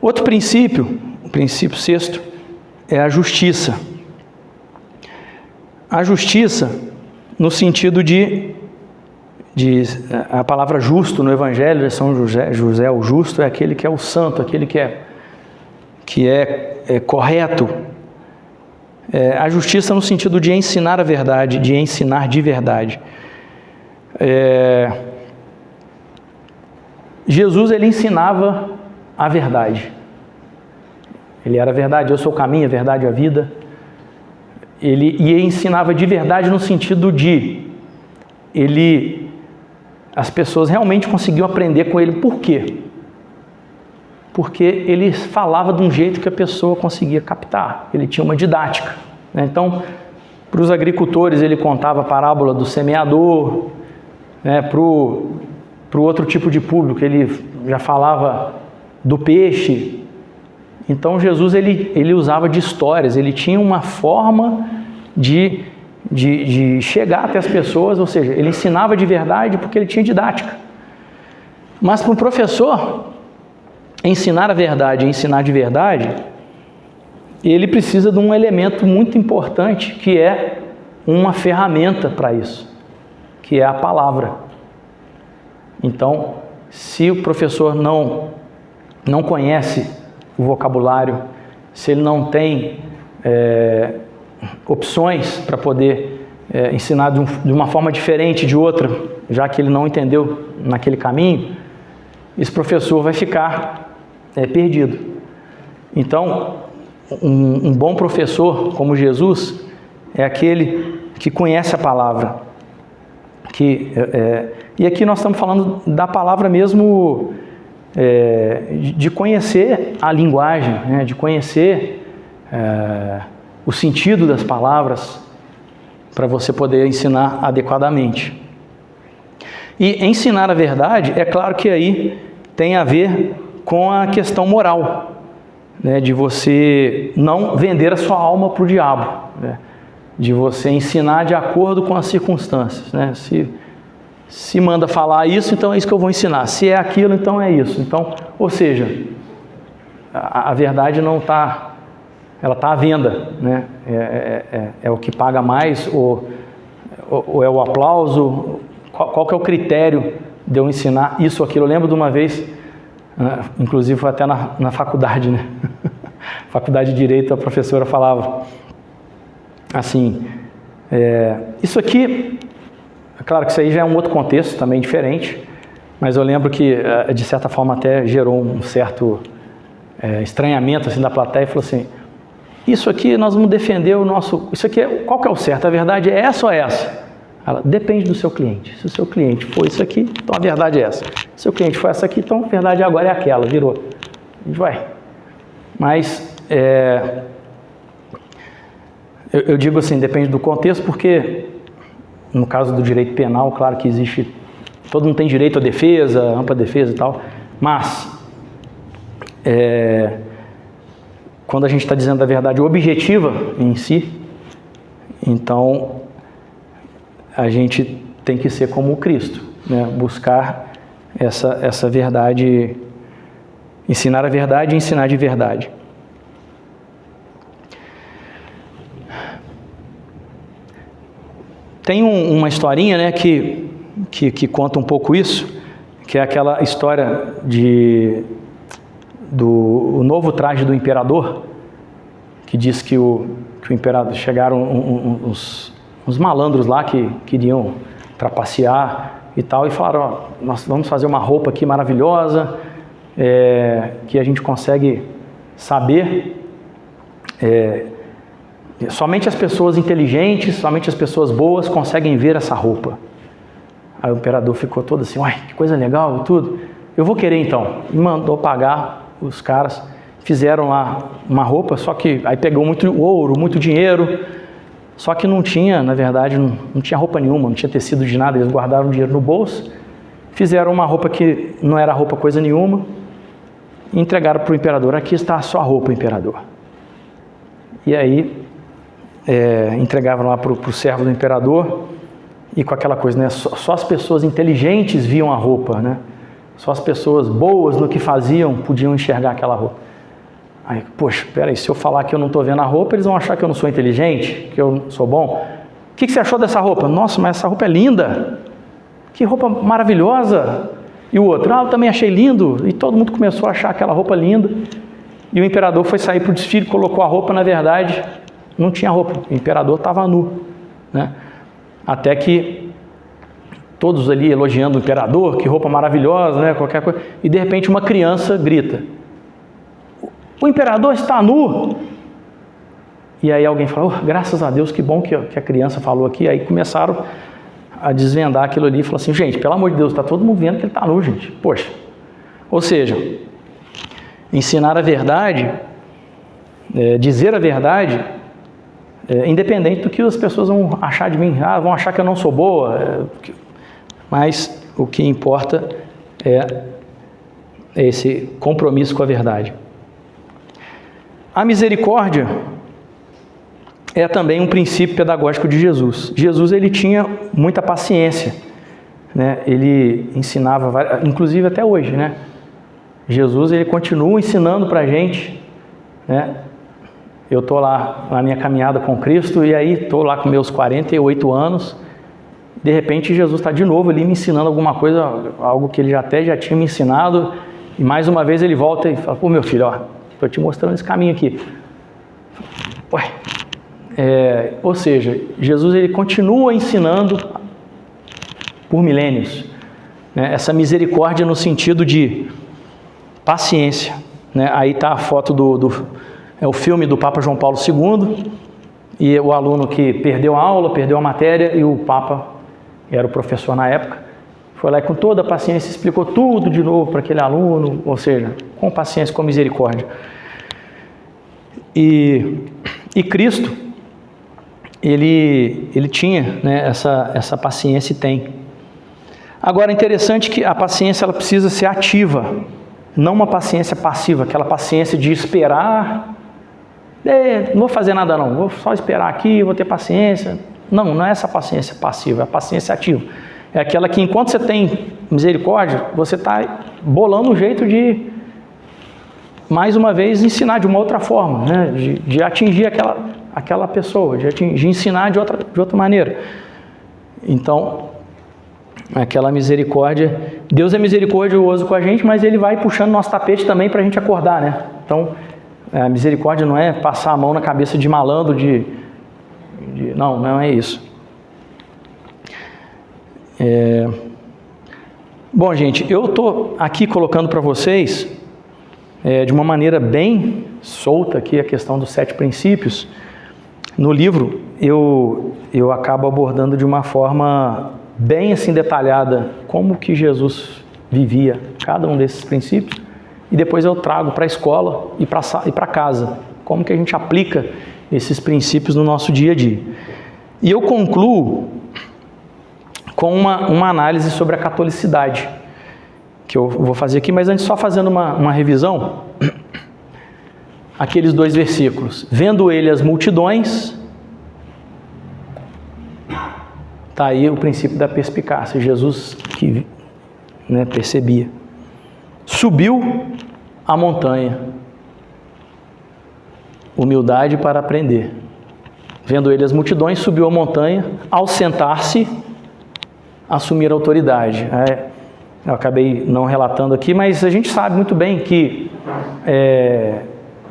Outro princípio, o princípio 6º, é a justiça. A justiça no sentido de a palavra justo no Evangelho de São José, o justo é aquele que é o santo, aquele que é correto. A justiça no sentido de ensinar a verdade, de ensinar de verdade. Jesus, ele ensinava a verdade. Ele era a verdade, eu sou o caminho, a verdade e a vida. Ele ensinava de verdade no sentido de as pessoas realmente conseguiam aprender com ele. Por quê? Porque ele falava de um jeito que a pessoa conseguia captar. Ele tinha uma didática. Né? Então, para os agricultores, ele contava a parábola do semeador. Né? Para o outro tipo de público, ele já falava do peixe. Então, Jesus ele usava de histórias. Ele tinha uma forma de chegar até as pessoas, ou seja, ele ensinava de verdade porque ele tinha didática. Mas para um professor ensinar a verdade e ensinar de verdade, ele precisa de um elemento muito importante, que é uma ferramenta para isso, que é a palavra. Então, se o professor não conhece o vocabulário, se ele não tem opções para poder ensinar de uma forma diferente de outra, já que ele não entendeu naquele caminho, esse professor vai ficar perdido. Então, um bom professor como Jesus é aquele que conhece a palavra. E aqui nós estamos falando da palavra mesmo, de conhecer a linguagem, né? De conhecer o sentido das palavras para você poder ensinar adequadamente. E ensinar a verdade, é claro que aí tem a ver com a questão moral, né? De você não vender a sua alma para o diabo, né? De você ensinar de acordo com as circunstâncias, né? Se manda falar isso, então é isso que eu vou ensinar. Se é aquilo, então é isso. Então, ou seja, a verdade não está ela está à venda, né? É o que paga mais ou é o aplauso? Qual que é o critério de eu ensinar isso ou aquilo? Eu lembro de uma vez, inclusive foi até na faculdade, né? Faculdade de Direito, a professora falava assim, isso aqui, é claro que isso aí já é um outro contexto também diferente, mas eu lembro que de certa forma até gerou um certo estranhamento assim da plateia e falou assim, isso aqui nós vamos defender o nosso, isso aqui, qual que é o certo? A verdade é essa ou é essa? Ela, depende do seu cliente. Se o seu cliente for isso aqui, então a verdade é essa. Se o cliente for essa aqui, então a verdade agora é aquela, virou. A gente vai. Mas eu digo assim, depende do contexto, porque no caso do direito penal, claro que existe, todo mundo tem direito à defesa, ampla defesa e tal, mas quando a gente está dizendo a verdade objetiva em si, então a gente tem que ser como o Cristo, né? Buscar essa verdade, ensinar a verdade e ensinar de verdade. Tem uma historinha, né, que conta um pouco isso, que é aquela história do novo traje do imperador, que diz que o imperador, chegaram uns malandros lá que queriam trapacear e tal, e falaram, ó, nós vamos fazer uma roupa aqui maravilhosa, que a gente consegue saber, somente as pessoas inteligentes, somente as pessoas boas conseguem ver essa roupa. Aí o imperador ficou todo assim, uai, que coisa legal e tudo, eu vou querer então, e mandou pagar os caras, fizeram lá uma roupa, só que aí pegou muito ouro, muito dinheiro, só que não tinha, na verdade, não tinha roupa nenhuma, não tinha tecido de nada, eles guardaram o dinheiro no bolso, fizeram uma roupa que não era roupa coisa nenhuma, e entregaram para o imperador, aqui está a sua roupa, imperador. E aí, entregavam lá para o servo do imperador, e com aquela coisa, né, só as pessoas inteligentes viam a roupa, né? Só as pessoas boas no que faziam podiam enxergar aquela roupa. Aí, poxa, peraí, se eu falar que eu não estou vendo a roupa, eles vão achar que eu não sou inteligente, que eu não sou bom. O que você achou dessa roupa? Nossa, mas essa roupa é linda. Que roupa maravilhosa. E o outro, eu também achei lindo. E todo mundo começou a achar aquela roupa linda. E o imperador foi sair para o desfile, colocou a roupa, na verdade, não tinha roupa. O imperador estava nu, né? Até que todos ali elogiando o imperador, que roupa maravilhosa, né? Qualquer coisa. E de repente uma criança grita, o imperador está nu. E aí alguém falou, graças a Deus, que bom que a criança falou aqui. Aí começaram a desvendar aquilo ali e falaram assim, gente, pelo amor de Deus, está todo mundo vendo que ele está nu, gente. Poxa. Ou seja, ensinar a verdade, dizer a verdade, independente do que as pessoas vão achar de mim, vão achar que eu não sou boa, mas o que importa é esse compromisso com a verdade. A misericórdia é também um princípio pedagógico de Jesus. Jesus, ele tinha muita paciência, né? Ele ensinava, inclusive até hoje, né? Jesus, ele continua ensinando para a gente, né? Eu estou lá na minha caminhada com Cristo e aí estou lá com meus 48 anos, de repente Jesus está de novo ali me ensinando alguma coisa, algo que ele já tinha me ensinado, e mais uma vez ele volta e fala, pô, meu filho, ó, estou te mostrando esse caminho aqui. Ué, ou seja, Jesus, ele continua ensinando por milênios, né? Essa misericórdia no sentido de paciência, né? Aí está a foto é o filme do Papa João Paulo II, e o aluno que perdeu a aula, perdeu a matéria, e o Papa era o professor na época, foi lá e com toda a paciência explicou tudo de novo para aquele aluno, ou seja, com paciência, com misericórdia. E Cristo, ele tinha, né, essa paciência e tem. Agora, é interessante que a paciência ela precisa ser ativa, não uma paciência passiva, aquela paciência de esperar, não vou fazer nada não, vou só esperar aqui, vou ter paciência. Não é essa paciência passiva, é a paciência ativa. É aquela que enquanto você tem misericórdia, você está bolando um jeito de mais uma vez, ensinar de uma outra forma, né? De atingir aquela pessoa, de ensinar de outra maneira. Então, aquela misericórdia, Deus é misericordioso com a gente, mas Ele vai puxando nosso tapete também para a gente acordar, né? Então, a misericórdia não é passar a mão na cabeça de malandro, não é isso. Bom, gente, eu estou aqui colocando para vocês, de uma maneira bem solta aqui, a questão dos 7 princípios. No livro, eu acabo abordando de uma forma bem assim detalhada como que Jesus vivia cada um desses princípios, e depois eu trago para a escola e para casa, como que a gente aplica esses princípios no nosso dia a dia. E eu concluo com uma análise sobre a catolicidade, que eu vou fazer aqui, mas antes só fazendo uma revisão, aqueles 2 versículos. Vendo ele as multidões, está aí o princípio da perspicácia, Jesus que percebia. Subiu a montanha, humildade para aprender. Vendo ele as multidões, subiu a montanha, ao sentar-se, assumir a autoridade. Eu acabei não relatando aqui, mas a gente sabe muito bem que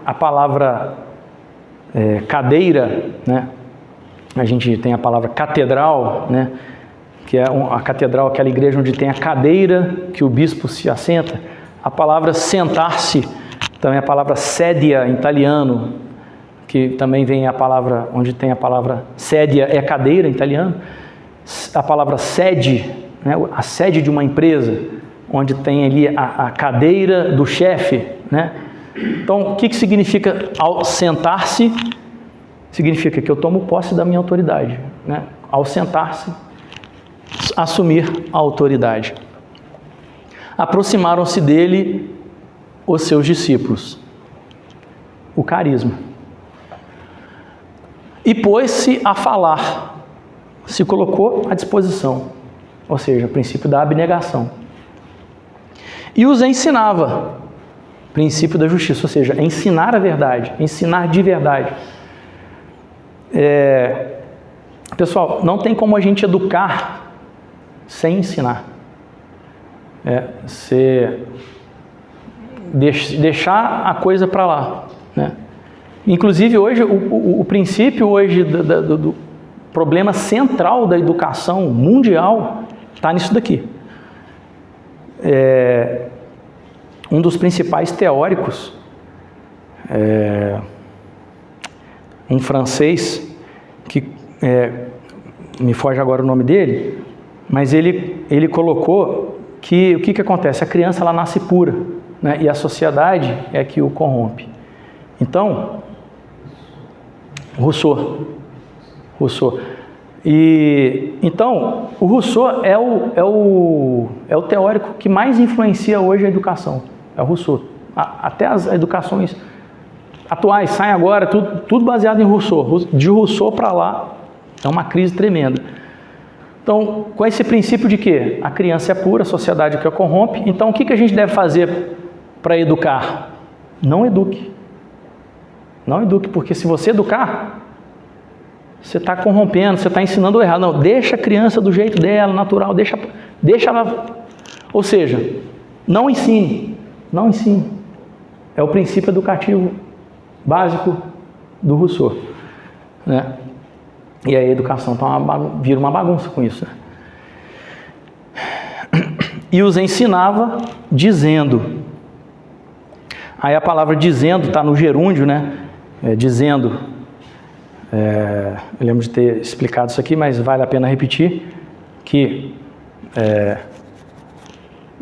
a palavra cadeira, né? A gente tem a palavra catedral, né? Que é a catedral, aquela igreja onde tem a cadeira que o bispo se assenta. A palavra sentar-se, também a palavra sedia em italiano, que também vem a palavra, onde tem a palavra sedia, é cadeira em italiano. A palavra sede, né? A sede de uma empresa, onde tem ali a cadeira do chefe, né? Então, o que significa ao sentar-se? Significa que eu tomo posse da minha autoridade, né? Ao sentar-se, assumir a autoridade. Aproximaram-se dele os seus discípulos, o carisma, e pôs-se a falar, se colocou à disposição, ou seja, o princípio da abnegação, e os ensinava, princípio da justiça, ou seja, ensinar a verdade, ensinar de verdade. Pessoal, não tem como a gente educar sem ensinar. Você deixar a coisa para lá, né? Inclusive hoje, o princípio hoje do problema central da educação mundial está nisso daqui. Um dos principais teóricos, um francês, que me foge agora o nome dele, mas ele colocou que o que acontece? A criança ela nasce pura, né? E a sociedade é que o corrompe. Então, Rousseau. E então o Rousseau é o teórico que mais influencia hoje a educação. É o Rousseau. Até as educações atuais saem agora tudo baseado em Rousseau. De Rousseau para lá é uma crise tremenda. Então, com esse princípio de que a criança é pura, a sociedade que a corrompe, então o que a gente deve fazer para educar? Não eduque. Não eduque, porque se você educar, você está corrompendo, você está ensinando o errado. Não, deixa a criança do jeito dela, natural, deixa ela... Ou seja, não ensine. É o princípio educativo básico do Rousseau, né? E aí a educação vira uma bagunça com isso, né? E os ensinava dizendo. Aí a palavra dizendo está no gerúndio, né? Dizendo. Eu lembro de ter explicado isso aqui, mas vale a pena repetir, que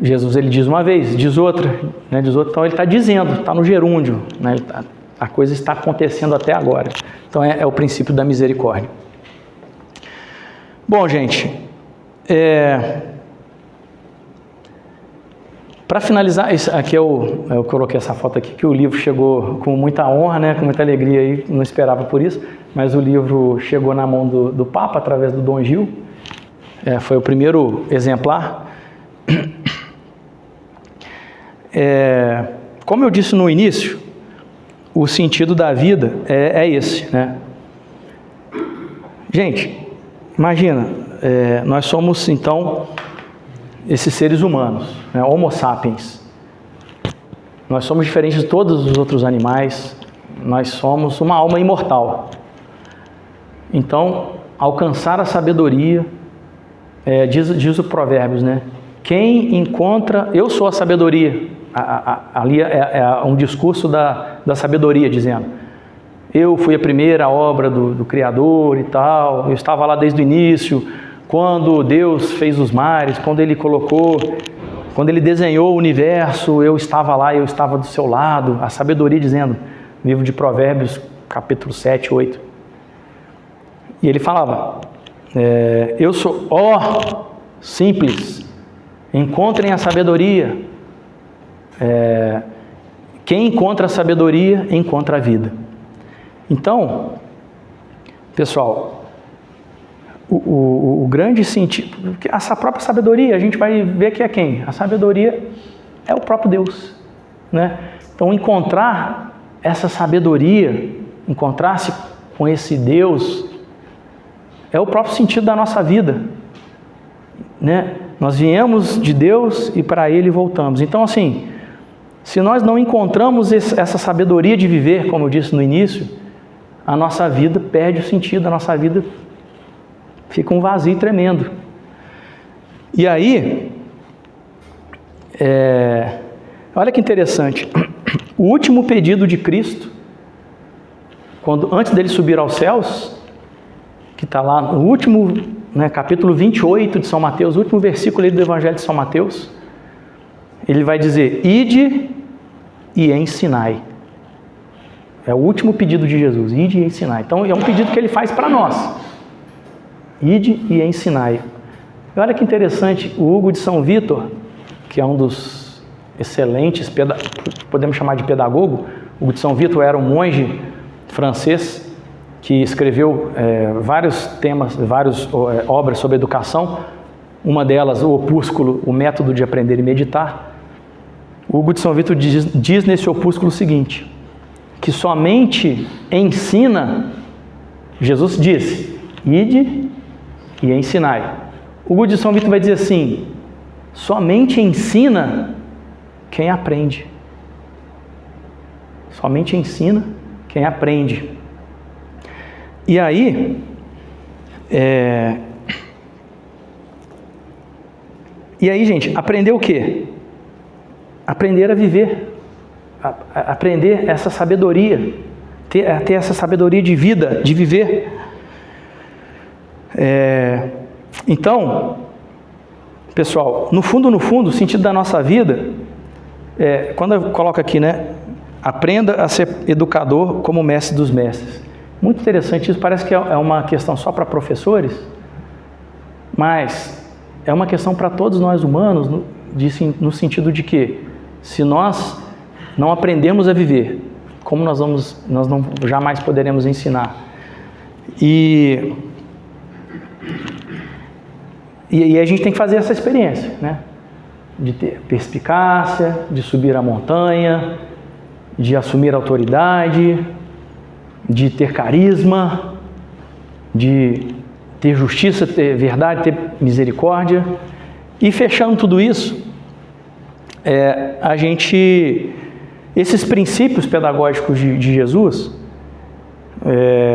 Jesus ele diz uma vez, diz outra, né? Então ele está dizendo, está no gerúndio, né? A coisa está acontecendo até agora. Então é o princípio da misericórdia. Bom, gente, para finalizar, aqui eu coloquei essa foto aqui, que o livro chegou com muita honra, né, com muita alegria, aí, não esperava por isso, mas o livro chegou na mão do Papa, através do Dom Gil, foi o primeiro exemplar. como eu disse no início, o sentido da vida é esse, né? Gente, imagina, nós somos então esses seres humanos, né? Homo sapiens. Nós somos diferentes de todos os outros animais, nós somos uma alma imortal. Então, alcançar a sabedoria, diz o Provérbios, né? Quem encontra, eu sou a sabedoria. Ali é um discurso da sabedoria, dizendo: eu fui a primeira obra do Criador e tal, eu estava lá desde o início, quando Deus fez os mares, quando Ele desenhou o universo, eu estava lá, eu estava do seu lado. A sabedoria dizendo, livro de Provérbios, capítulo 7, 8. E ele falava, eu sou, simples, encontrem a sabedoria. Quem encontra a sabedoria, encontra a vida. Então, pessoal, o grande sentido, essa própria sabedoria, a gente vai ver que é quem? A sabedoria é o próprio Deus, né? Então, encontrar essa sabedoria, encontrar-se com esse Deus, é o próprio sentido da nossa vida, né? Nós viemos de Deus e para Ele voltamos. Então, assim, se nós não encontramos essa sabedoria de viver, como eu disse no início, a nossa vida perde o sentido, a nossa vida fica um vazio tremendo. E aí, olha que interessante, o último pedido de Cristo, antes dele subir aos céus, que está lá no último, capítulo 28 de São Mateus, o último versículo do Evangelho de São Mateus, ele vai dizer, ide e ensinai. É o último pedido de Jesus, ide e ensinai. Então, é um pedido que ele faz para nós. Ide e ensinai. E olha que interessante, o Hugo de São Vítor, que é um dos excelentes, podemos chamar de pedagogo, Hugo de São Vítor era um monge francês que escreveu vários temas, várias obras sobre educação, uma delas, o opúsculo, o método de aprender e meditar. O Hugo de São Vítor diz nesse opúsculo o seguinte, que somente ensina, Jesus disse, ide e ensinai. O Hugo de São Vítor vai dizer assim, somente ensina quem aprende. Somente ensina quem aprende. E aí, gente, aprender o quê? Aprender a viver. Aprender essa sabedoria, ter essa sabedoria de vida, de viver. Então, pessoal, no fundo, o sentido da nossa vida, quando eu coloco aqui, aprenda a ser educador como mestre dos mestres. Muito interessante isso, parece que é uma questão só para professores, mas é uma questão para todos nós humanos, no sentido de que, se nós não aprendemos a viver, como nós não jamais poderemos ensinar. E a gente tem que fazer essa experiência, de ter perspicácia, de subir a montanha, de assumir autoridade, de ter carisma, de ter justiça, ter verdade, ter misericórdia. E fechando tudo isso, esses princípios pedagógicos de Jesus,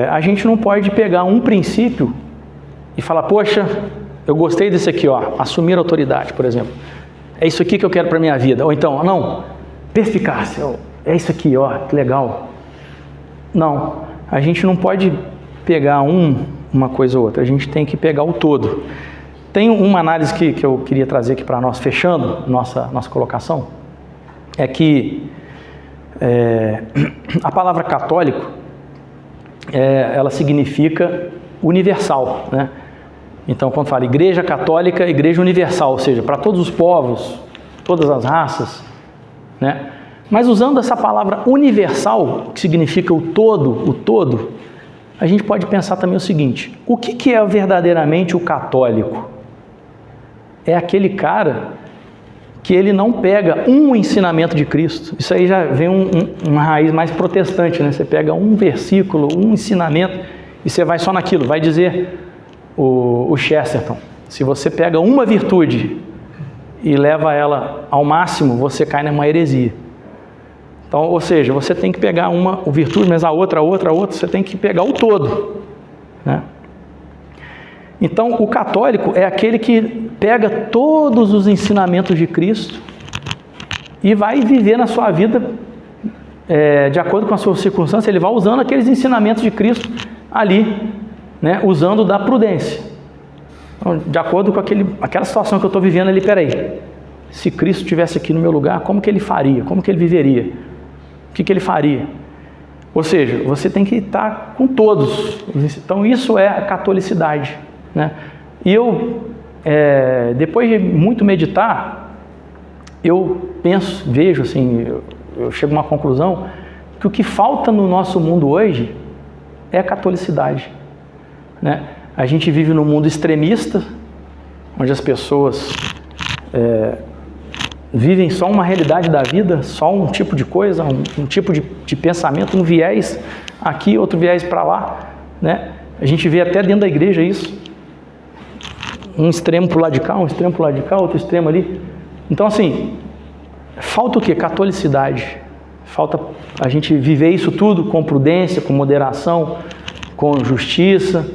a gente não pode pegar um princípio e falar, poxa, eu gostei desse aqui, assumir a autoridade, por exemplo. É isso aqui que eu quero para a minha vida. Ou então, não, perspicácia, é isso aqui, que legal. Não, a gente não pode pegar uma coisa ou outra, a gente tem que pegar o todo. Tem uma análise que eu queria trazer aqui para nós, fechando nossa colocação, é que a palavra católico, ela significa universal, Então, quando fala igreja católica, igreja universal, ou seja, para todos os povos, todas as raças, Mas usando essa palavra universal, que significa o todo, a gente pode pensar também o seguinte, o que é verdadeiramente o católico? É aquele cara que ele não pega um ensinamento de Cristo. Isso aí já vem uma raiz mais protestante, né? Você pega um versículo, um ensinamento, e você vai só naquilo. Vai dizer o Chesterton, se você pega uma virtude e leva ela ao máximo, você cai numa heresia. Então, ou seja, você tem que pegar uma virtude, mas a outra, você tem que pegar o todo, né? Então, o católico é aquele que pega todos os ensinamentos de Cristo e vai viver na sua vida de acordo com a sua circunstância. Ele vai usando aqueles ensinamentos de Cristo ali, né, usando da prudência. Então, de acordo com aquela situação que eu estou vivendo ali, peraí, se Cristo estivesse aqui no meu lugar, como que ele faria? Como que ele viveria? O que ele faria? Ou seja, você tem que estar com todos. Então, isso é a catolicidade, né? E eu, depois de muito meditar, eu vejo assim, eu chego a uma conclusão que o que falta no nosso mundo hoje é a catolicidade, né? A gente vive num mundo extremista, onde as pessoas vivem só uma realidade da vida, só um tipo de coisa, um tipo de pensamento, um viés aqui, outro viés para lá, né? A gente vê até dentro da igreja isso. Um extremo para o lado de cá, um extremo para o lado de cá, outro extremo ali. Então, assim, falta o quê? Catolicidade. Falta a gente viver isso tudo com prudência, com moderação, com justiça,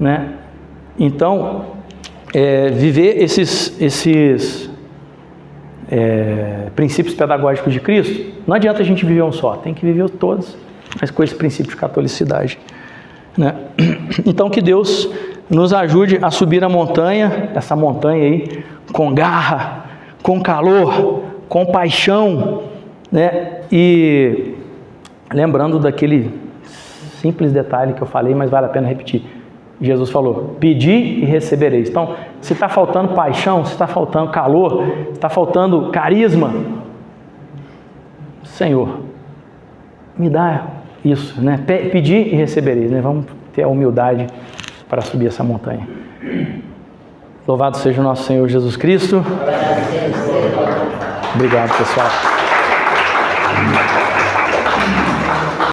né? Então, viver esses princípios pedagógicos de Cristo, não adianta a gente viver um só, tem que viver todos, mas com esse princípio de catolicidade, né? Então, que Deus nos ajude a subir a montanha, essa montanha aí, com garra, com calor, com paixão, né? E lembrando daquele simples detalhe que eu falei, mas vale a pena repetir. Jesus falou, pedi e recebereis. Então, se está faltando paixão, se está faltando calor, se está faltando carisma, Senhor, me dá isso, né? Pedir e recebereis, né? Vamos ter a humildade para subir essa montanha. Louvado seja o nosso Senhor Jesus Cristo. Obrigado, pessoal.